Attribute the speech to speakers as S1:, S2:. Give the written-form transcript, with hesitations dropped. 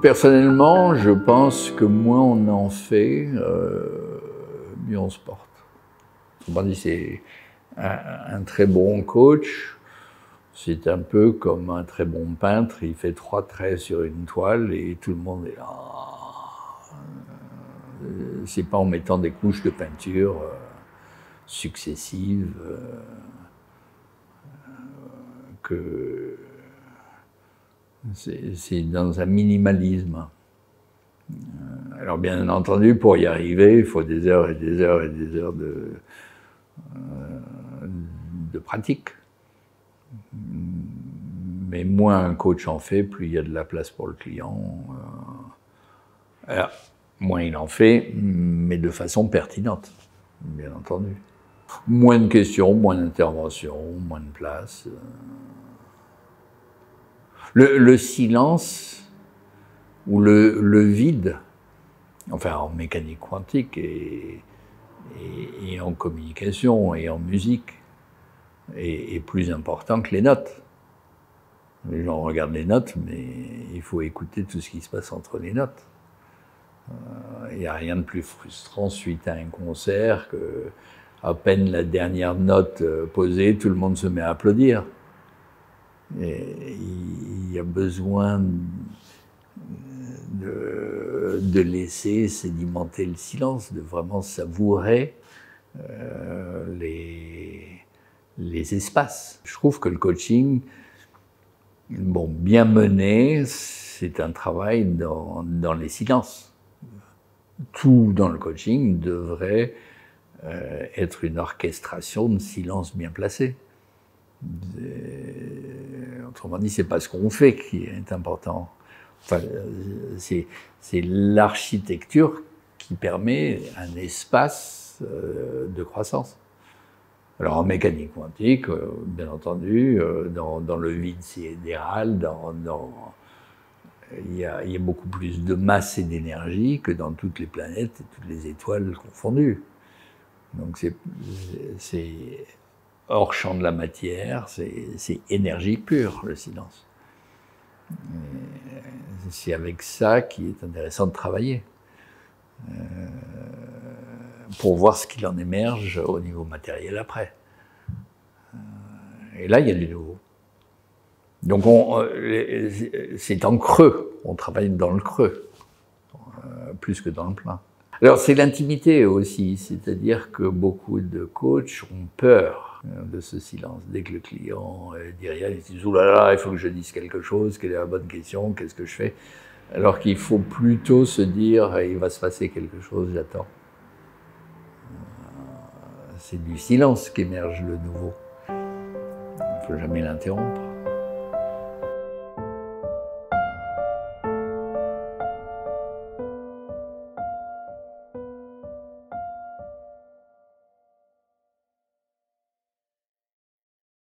S1: Personnellement, je pense que moins on en fait, mieux on se porte. Autrement dit, c'est un très bon coach, c'est un peu comme un très bon peintre, il fait 3 traits sur une toile et tout le monde est là. C'est pas en mettant des couches de peinture successives que c'est dans un minimalisme. Alors bien entendu, pour y arriver, il faut des heures et des heures et des heures de pratique. Mais moins un coach en fait, plus il y a de la place pour le client. Alors, moins il en fait, mais de façon pertinente, bien entendu. Moins de questions, moins d'interventions, moins de place. Le silence ou le vide, enfin en mécanique quantique et en communication et en musique, est plus important que les notes. Les gens regardent les notes, mais il faut écouter tout ce qui se passe entre les notes. Il n'y a rien de plus frustrant suite à un concert que, à peine la dernière note posée, tout le monde se met à applaudir. Et il y a besoin de laisser sédimenter le silence, de vraiment savourer les espaces. Je trouve que le coaching, bon, bien mené, c'est un travail dans les silences. Tout dans le coaching devrait être une orchestration de silence bien placé. Autrement dit, c'est pas ce qu'on fait qui est important. Enfin, c'est l'architecture qui permet un espace de croissance. Alors en mécanique quantique, bien entendu, dans le vide sidéral, il y a beaucoup plus de masse et d'énergie que dans toutes les planètes et toutes les étoiles confondues. Donc c'est hors champ de la matière, c'est énergie pure, le silence. C'est avec ça qu'il est intéressant de travailler, pour voir ce qu'il en émerge au niveau matériel après. Et là, il y a du nouveau. Donc c'est en creux, on travaille dans le creux, plus que dans le plein. Alors c'est l'intimité aussi, c'est-à-dire que beaucoup de coachs ont peur de ce silence. Dès que le client dit rien, ils se disent « Ouh là là, il faut que je dise quelque chose, quelle est la bonne question, qu'est-ce que je fais ?» Alors qu'il faut plutôt se dire « Il va se passer quelque chose, j'attends ». C'est du silence qu'émerge le nouveau. Il ne faut jamais l'interrompre.